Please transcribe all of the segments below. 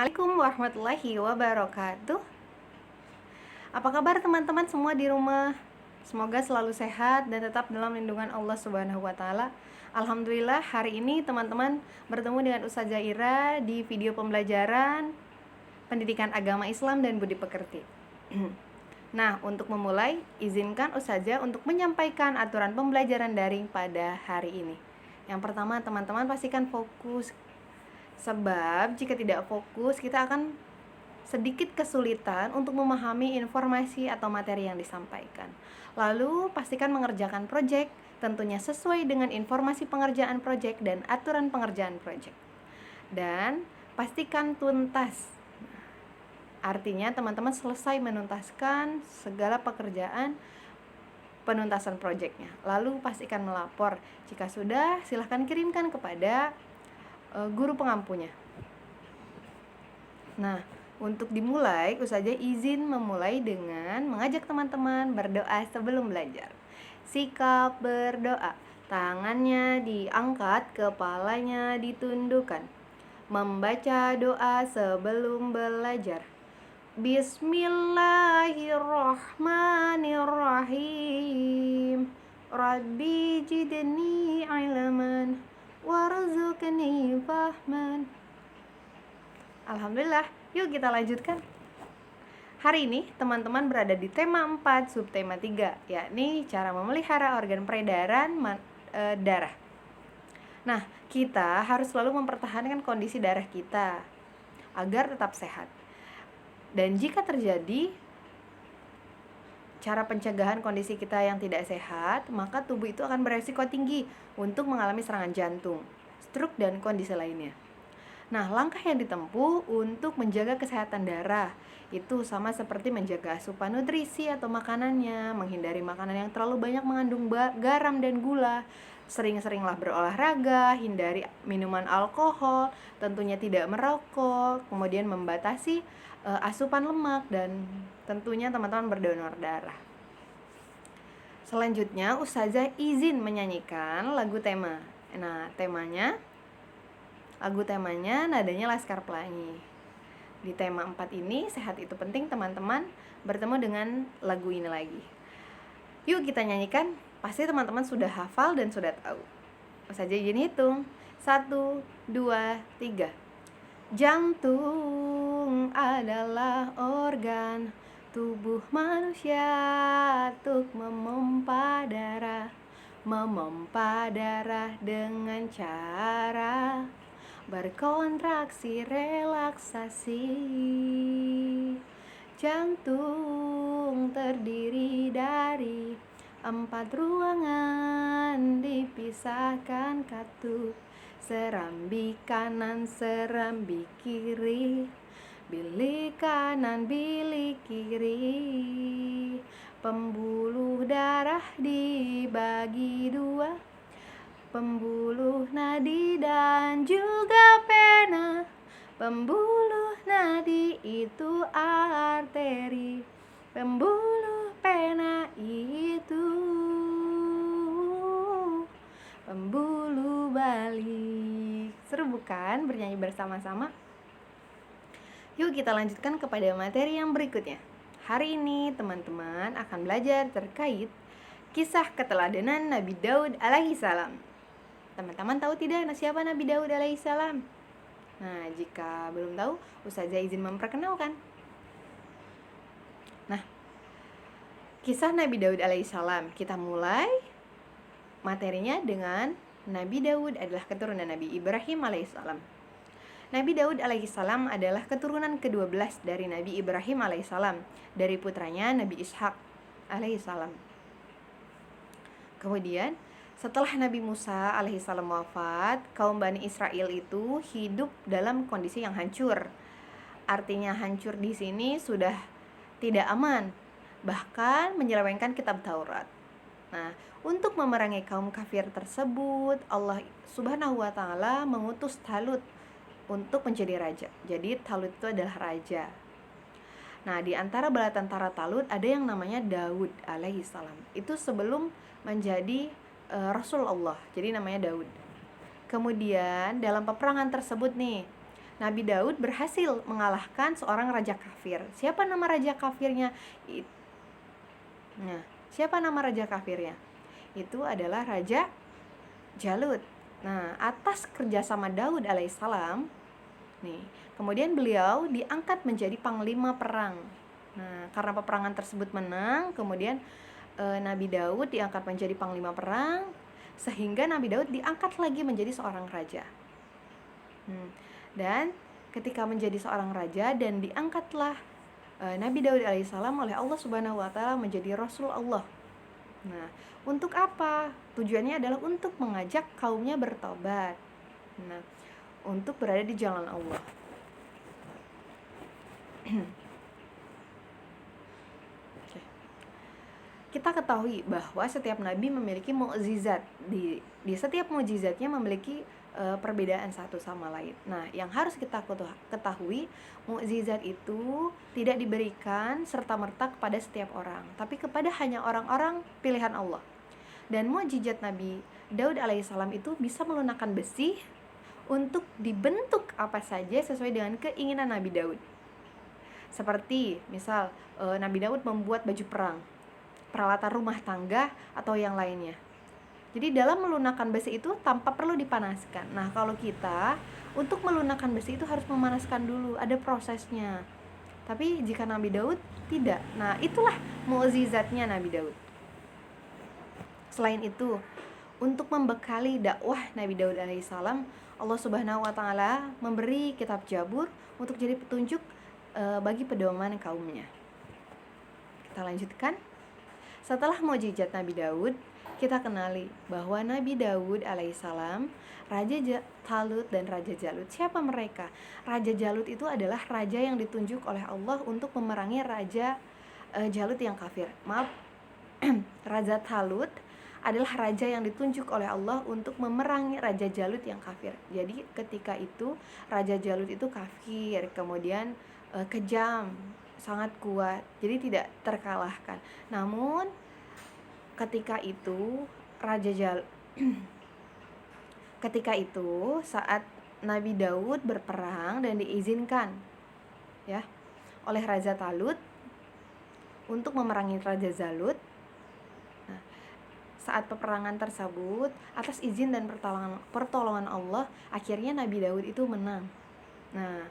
Assalamualaikum warahmatullahi wabarakatuh. Apa kabar teman-teman semua di rumah? Semoga selalu sehat dan tetap dalam lindungan Allah Subhanahu wa taala. Alhamdulillah hari ini teman-teman bertemu dengan Ustazah Ira di video pembelajaran Pendidikan Agama Islam dan Budi Pekerti. Nah, untuk memulai, izinkan Ustazah untuk menyampaikan aturan pembelajaran daring pada hari ini. Yang pertama, teman-teman pastikan fokus. Sebab jika tidak fokus, kita akan sedikit kesulitan untuk memahami informasi atau materi yang disampaikan. Lalu, pastikan mengerjakan proyek, tentunya sesuai dengan informasi pengerjaan proyek dan aturan pengerjaan proyek. Dan pastikan tuntas. Artinya teman-teman selesai menuntaskan segala pekerjaan penuntasan proyeknya. Lalu pastikan melapor. Jika sudah, silahkan kirimkan kepada guru pengampunya. Nah, untuk dimulai, Ustazah izin memulai dengan mengajak teman-teman berdoa sebelum belajar. Sikap berdoa, tangannya diangkat, kepalanya ditundukkan. Membaca doa sebelum belajar. Bismillahirrahmanirrahim. Rabbi jidni ilman warzuqni fahman. Alhamdulillah, yuk kita lanjutkan. Hari ini teman-teman berada di tema 4 subtema 3, yakni cara memelihara organ peredaran darah. Nah, kita harus selalu mempertahankan kondisi darah kita agar tetap sehat. Dan jika terjadi cara pencegahan kondisi kita yang tidak sehat, maka tubuh itu akan beresiko tinggi untuk mengalami serangan jantung, stroke, dan kondisi lainnya. Nah, langkah yang ditempuh untuk menjaga kesehatan darah itu sama seperti menjaga asupan nutrisi atau makanannya, menghindari makanan yang terlalu banyak mengandung garam dan gula, sering-seringlah berolahraga, hindari minuman alkohol, tentunya tidak merokok, kemudian membatasi asupan lemak, dan tentunya teman-teman berdonor darah. Selanjutnya, Ustazah izin menyanyikan lagu tema. Nah, lagu temanya nadanya Laskar Pelangi. Di tema 4 ini, sehat itu penting, teman-teman bertemu dengan lagu ini lagi. Yuk kita nyanyikan, pasti teman-teman sudah hafal dan sudah tahu. Ustazah izin hitung, 1, 2, 3. Jantung adalah organ tubuh manusia untuk memompa darah dengan cara berkontraksi relaksasi. Jantung terdiri dari 4 ruangan dipisahkan katup, serambi kanan, serambi kiri, bilik kanan, bilik kiri. Pembuluh darah dibagi 2, pembuluh nadi dan juga pena. Pembuluh nadi itu arteri, pembuluh pena itu pembuluh balik. Seru bukan bernyanyi bersama-sama? Yuk kita lanjutkan kepada materi yang berikutnya. Hari ini teman-teman akan belajar terkait kisah keteladanan Nabi Daud alaihi salam. Teman-teman tahu tidak siapa Nabi Daud alaihi salam? Nah, jika belum tahu, Ustazah izin memperkenalkan. Nah, kisah Nabi Daud alaihi salam, kita mulai materinya dengan Nabi Daud adalah keturunan Nabi Ibrahim alaihissalam. Nabi Daud alaihissalam adalah keturunan ke-12 dari Nabi Ibrahim alaihissalam, dari putranya Nabi Ishak alaihissalam. Kemudian setelah Nabi Musa alaihissalam wafat, kaum Bani Israel itu hidup dalam kondisi yang hancur. Artinya hancur di sini sudah tidak aman, bahkan menyelewengkan kitab Taurat. Nah, untuk memerangi kaum kafir tersebut, Allah Subhanahu wa taala mengutus Talut untuk menjadi raja. Jadi Talut itu adalah raja. Nah, di antara bala tentara Talut ada yang namanya Daud alaihissalam. Itu sebelum menjadi Rasul Allah. Jadi namanya Daud. Kemudian dalam peperangan tersebut nih, Nabi Daud berhasil mengalahkan seorang raja kafir. Siapa nama raja kafirnya? Nah, siapa nama raja kafirnya? Itu adalah Raja Jalut. Nah, atas kerjasama Daud alaihissalam, nih, kemudian beliau diangkat menjadi panglima perang. Nah, karena peperangan tersebut menang, kemudian Nabi Daud diangkat menjadi panglima perang, sehingga Nabi Daud diangkat lagi menjadi seorang raja. Dan ketika menjadi seorang raja dan diangkatlah Nabi Daud alaihissalam oleh Allah Subhanahu wa taala menjadi Rasul Allah. Nah, untuk apa? Tujuannya adalah untuk mengajak kaumnya bertobat. Nah, untuk berada di jalan Allah. Kita ketahui bahwa setiap nabi memiliki mukjizat. Di setiap mukjizatnya memiliki perbedaan satu sama lain. Nah, yang harus kita ketahui, mukjizat itu tidak diberikan serta-merta kepada setiap orang, tapi kepada hanya orang-orang pilihan Allah. Dan mukjizat Nabi Daud alaihissalam itu bisa melunakkan besi untuk dibentuk apa saja sesuai dengan keinginan Nabi Daud. Seperti misal Nabi Daud membuat baju perang, peralatan rumah tangga, atau yang lainnya. Jadi dalam melunakkan besi itu tanpa perlu dipanaskan. Nah, kalau kita untuk melunakkan besi itu harus memanaskan dulu, ada prosesnya. Tapi jika Nabi Daud tidak. Nah, itulah mukjizatnya Nabi Daud. Selain itu, untuk membekali dakwah Nabi Daud alaihissalam, Allah Subhanahu wa taala memberi kitab Jabur untuk jadi petunjuk bagi pedoman kaumnya. Kita lanjutkan. Setelah mukjizat Nabi Daud, kita kenali bahwa Nabi Daud alaihissalam, Raja Talut dan Raja Jalut. Siapa mereka? Raja Jalut itu adalah raja yang ditunjuk oleh Allah untuk memerangi Raja Jalut yang kafir. Maaf, Raja Talut adalah raja yang ditunjuk oleh Allah untuk memerangi Raja Jalut yang kafir. Jadi ketika itu Raja Jalut itu kafir, kemudian kejam, sangat kuat, jadi tidak terkalahkan. Namun ketika itu ketika itu saat Nabi Daud berperang dan diizinkan ya oleh Raja Talut untuk memerangi Raja Jalut. Nah, saat peperangan tersebut atas izin dan pertolongan Allah, akhirnya Nabi Daud itu menang. Nah,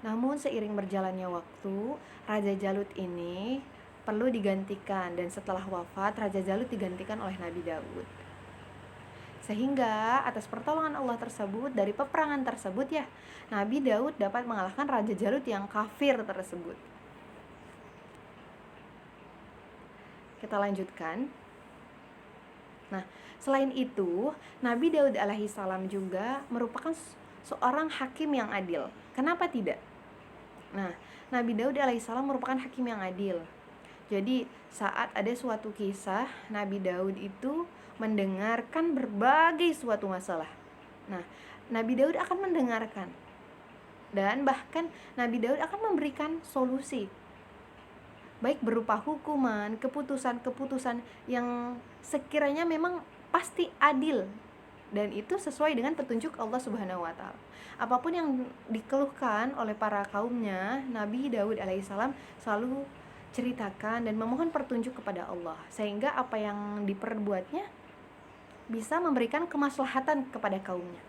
namun seiring berjalannya waktu, Raja Jalut ini perlu digantikan, dan setelah wafat Raja Jalut digantikan oleh Nabi Daud. Sehingga atas pertolongan Allah tersebut, dari peperangan tersebut ya, Nabi Daud dapat mengalahkan Raja Jalut yang kafir tersebut. Kita lanjutkan. Nah, selain itu, Nabi Daud alaihissalam juga merupakan seorang hakim yang adil. Kenapa tidak? Nah, Nabi Daud alaihissalam merupakan hakim yang adil. Jadi saat ada suatu kisah, Nabi Daud itu mendengarkan berbagai suatu masalah. Nah, Nabi Daud akan mendengarkan, dan bahkan Nabi Daud akan memberikan solusi, baik berupa hukuman, keputusan-keputusan yang sekiranya memang pasti adil, dan itu sesuai dengan petunjuk Allah Subhanahu wa taala. Apapun yang dikeluhkan oleh para kaumnya, Nabi Daud alaihissalam selalu ceritakan dan memohon petunjuk kepada Allah, sehingga apa yang diperbuatnya bisa memberikan kemaslahatan kepada kaumnya.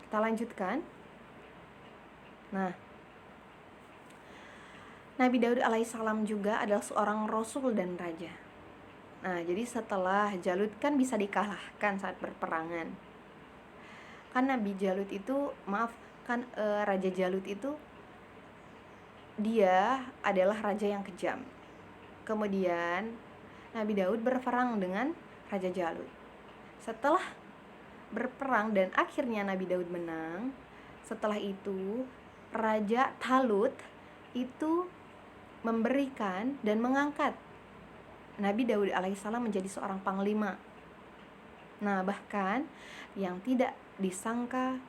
Kita lanjutkan. Nah, Nabi Daud alaihissalam juga adalah seorang rasul dan raja. Nah, jadi setelah Jalut kan bisa dikalahkan saat berperangan. Kan Raja Jalut itu dia adalah raja yang kejam. Kemudian Nabi Daud berperang dengan Raja Jalut. Setelah berperang dan akhirnya Nabi Daud menang, setelah itu Raja Talut itu memberikan dan mengangkat Nabi Daud alaihissalam menjadi seorang panglima. Nah, bahkan yang tidak disangka,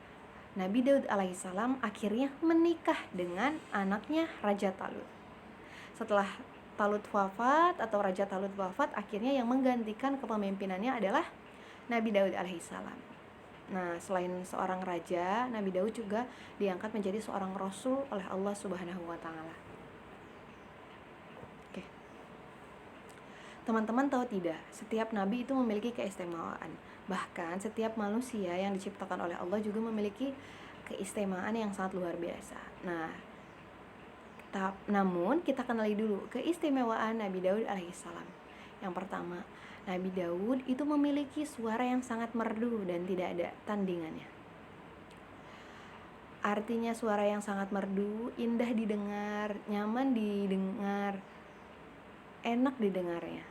Nabi Daud alaihissalam akhirnya menikah dengan anaknya Raja Talut. Setelah Talut wafat atau Raja Talut wafat, akhirnya yang menggantikan kepemimpinannya adalah Nabi Daud alaihissalam. Nah, selain seorang raja, Nabi Daud juga diangkat menjadi seorang rasul oleh Allah Subhanahu wa taala. Oke. Teman-teman tahu tidak, setiap nabi itu memiliki keistimewaan. Bahkan setiap manusia yang diciptakan oleh Allah juga memiliki keistimewaan yang sangat luar biasa. Nah, namun kita kenali dulu keistimewaan Nabi Daud alaihissalam. Yang pertama, Nabi Daud itu memiliki suara yang sangat merdu dan tidak ada tandingannya. Artinya suara yang sangat merdu, indah didengar, nyaman didengar, enak didengarnya.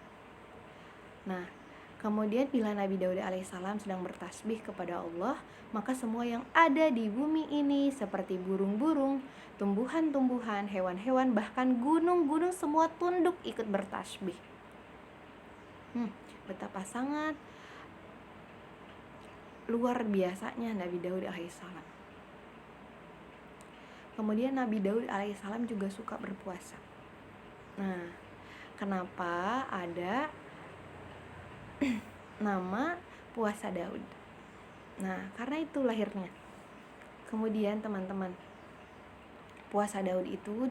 Nah, kemudian bila Nabi Daud alaihissalam sedang bertasbih kepada Allah, maka semua yang ada di bumi ini seperti burung-burung, tumbuhan-tumbuhan, hewan-hewan, bahkan gunung-gunung semua tunduk ikut bertasbih. Betapa sangat luar biasanya Nabi Daud alaihissalam. Kemudian Nabi Daud alaihissalam juga suka berpuasa. Nah, kenapa ada nama puasa Daud? Nah, karena itu lahirnya. Kemudian teman-teman, puasa Daud itu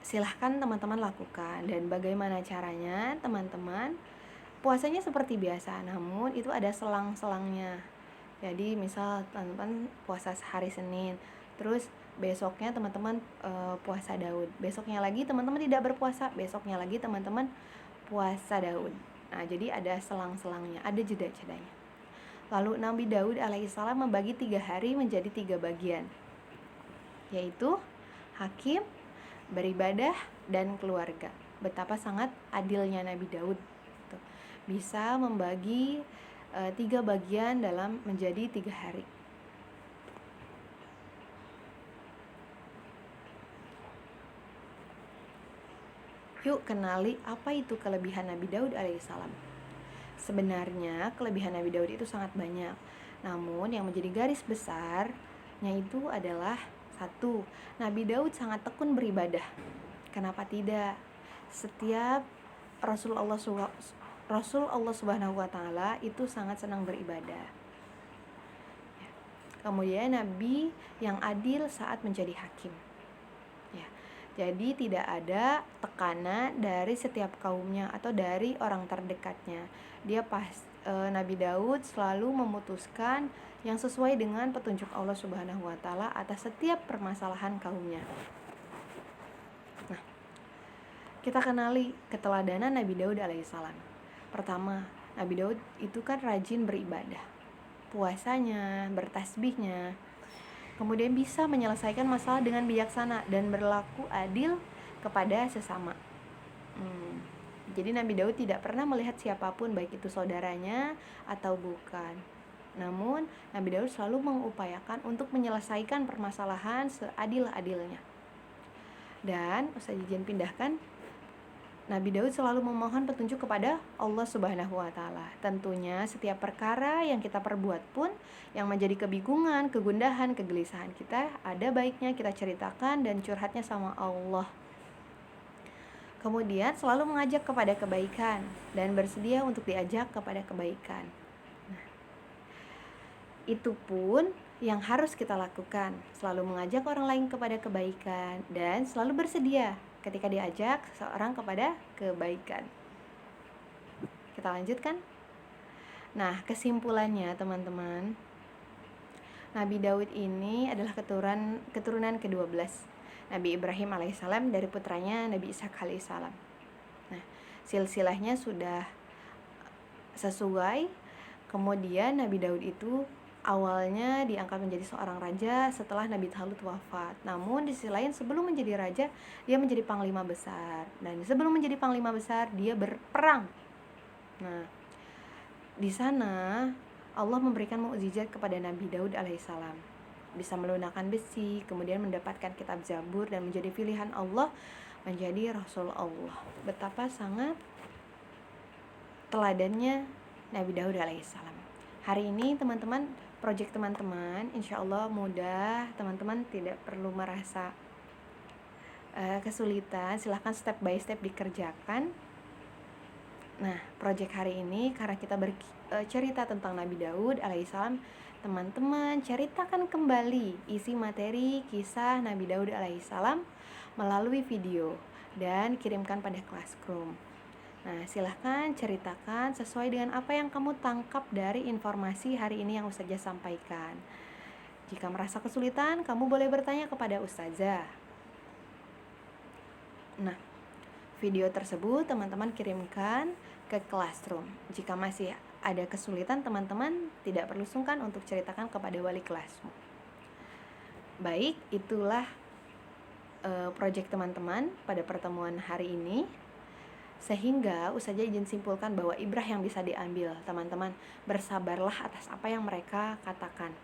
silahkan teman-teman lakukan. Dan bagaimana caranya teman-teman? Puasanya seperti biasa, namun itu ada selang-selangnya. Jadi misal teman-teman puasa hari Senin, terus besoknya teman-teman puasa Daud, besoknya lagi teman-teman tidak berpuasa, besoknya lagi teman-teman puasa Daud. Nah, jadi ada selang-selangnya, ada jeda-jedanya. Lalu Nabi Daud alaihissalam membagi 3 hari menjadi 3 bagian, yaitu hakim, beribadah, dan keluarga. Betapa sangat adilnya Nabi Daud, bisa membagi 3 bagian dalam menjadi 3 hari. Yuk kenali apa itu kelebihan Nabi Daud alaihissalam. Sebenarnya kelebihan Nabi Daud itu sangat banyak, namun yang menjadi garis besarnya itu adalah 1. Nabi Daud sangat tekun beribadah. Kenapa tidak? Setiap Rasul Allah Subhanahu wa taala itu sangat senang beribadah. Kemudian Nabi yang adil saat menjadi hakim. Ya. Jadi tidak ada tekanan dari setiap kaumnya atau dari orang terdekatnya. Nabi Daud selalu memutuskan yang sesuai dengan petunjuk Allah Subhanahu wa taala atas setiap permasalahan kaumnya. Nah, kita kenali keteladanan Nabi Daud alaihissalam. Pertama, Nabi Daud itu kan rajin beribadah, puasanya, bertasbihnya, kemudian bisa menyelesaikan masalah dengan bijaksana dan berlaku adil kepada sesama. Jadi Nabi Daud tidak pernah melihat siapapun, baik itu saudaranya atau bukan. Namun Nabi Daud selalu mengupayakan untuk menyelesaikan permasalahan seadil-adilnya. Dan Ustaz izin pindahkan, Nabi Daud selalu memohon petunjuk kepada Allah Subhanahu wa taala. Tentunya setiap perkara yang kita perbuat pun yang menjadi kebingungan, kegundahan, kegelisahan kita, ada baiknya kita ceritakan dan curhatnya sama Allah. Kemudian selalu mengajak kepada kebaikan dan bersedia untuk diajak kepada kebaikan. Nah, itu pun yang harus kita lakukan, selalu mengajak orang lain kepada kebaikan dan selalu bersedia ketika diajak seorang kepada kebaikan. Kita lanjutkan. Nah, kesimpulannya teman-teman, Nabi Daud ini adalah keturunan ke-12 Nabi Ibrahim alaihissalam dari putranya Nabi Ishak alaihissalam. Nah, silsilahnya sudah sesuai. Kemudian Nabi Daud itu awalnya diangkat menjadi seorang raja setelah Nabi Talut wafat. Namun di sisi lain sebelum menjadi raja dia menjadi panglima besar, dan sebelum menjadi panglima besar dia berperang. Nah, di sana Allah memberikan mukjizat kepada Nabi Daud alaihissalam, bisa melunakkan besi, kemudian mendapatkan kitab Zabur dan menjadi pilihan Allah menjadi Rasul Allah. Betapa sangat teladannya Nabi Daud alaihissalam. Hari ini teman-teman, proyek teman-teman insya Allah mudah, teman-teman tidak perlu merasa kesulitan, silahkan step by step dikerjakan. Nah, proyek hari ini karena kita bercerita tentang Nabi Daud alaihissalam, Teman-teman, ceritakan kembali isi materi kisah Nabi Daud alaihissalam melalui video dan kirimkan pada Classroom. Nah, silahkan ceritakan sesuai dengan apa yang kamu tangkap dari informasi hari ini yang Ustazah sampaikan. Jika merasa kesulitan, kamu boleh bertanya kepada Ustazah. Nah, video tersebut teman-teman kirimkan ke Classroom. Jika masih ada kesulitan, teman-teman tidak perlu sungkan untuk ceritakan kepada wali kelasmu. Baik, itulah proyek teman-teman pada pertemuan hari ini. Sehingga Ustazah izin simpulkan bahwa ibrah yang bisa diambil, teman-teman, bersabarlah atas apa yang mereka katakan.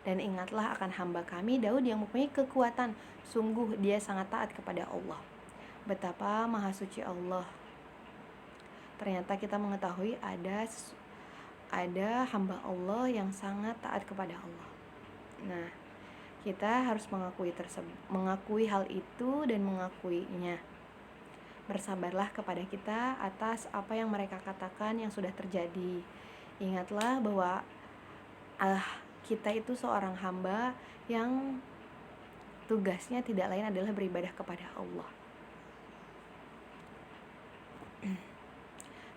Dan ingatlah akan hamba kami Daud yang mempunyai kekuatan. Sungguh dia sangat taat kepada Allah. Betapa maha suci Allah. Ternyata kita mengetahui ada hamba Allah yang sangat taat kepada Allah. Nah, kita harus mengakui hal itu dan mengakuinya. Bersabarlah kepada kita atas apa yang mereka katakan yang sudah terjadi. Ingatlah bahwa kita itu seorang hamba yang tugasnya tidak lain adalah beribadah kepada Allah.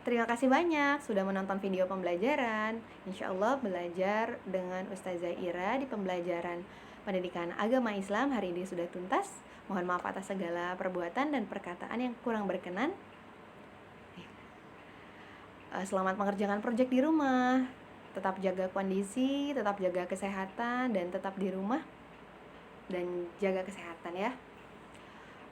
Terima kasih banyak sudah menonton video pembelajaran. Insya Allah belajar dengan Ustazah Ira di pembelajaran pendidikan agama Islam hari ini sudah tuntas. Mohon maaf atas segala perbuatan dan perkataan yang kurang berkenan. Selamat mengerjakan proyek di rumah. Tetap jaga kondisi, tetap jaga kesehatan, dan tetap di rumah. Dan jaga kesehatan ya.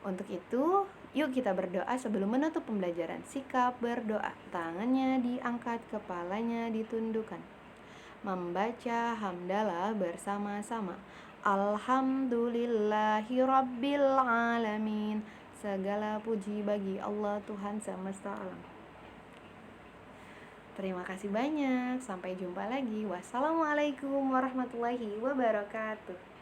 Untuk itu, yuk kita berdoa sebelum menutup pembelajaran. Sikap berdoa, tangannya diangkat, kepalanya ditundukkan. Membaca hamdalah bersama-sama. Alhamdulillahi Rabbil Alamin. Segala puji bagi Allah Tuhan semesta alam. Terima kasih banyak. Sampai jumpa lagi. Wassalamualaikum warahmatullahi wabarakatuh.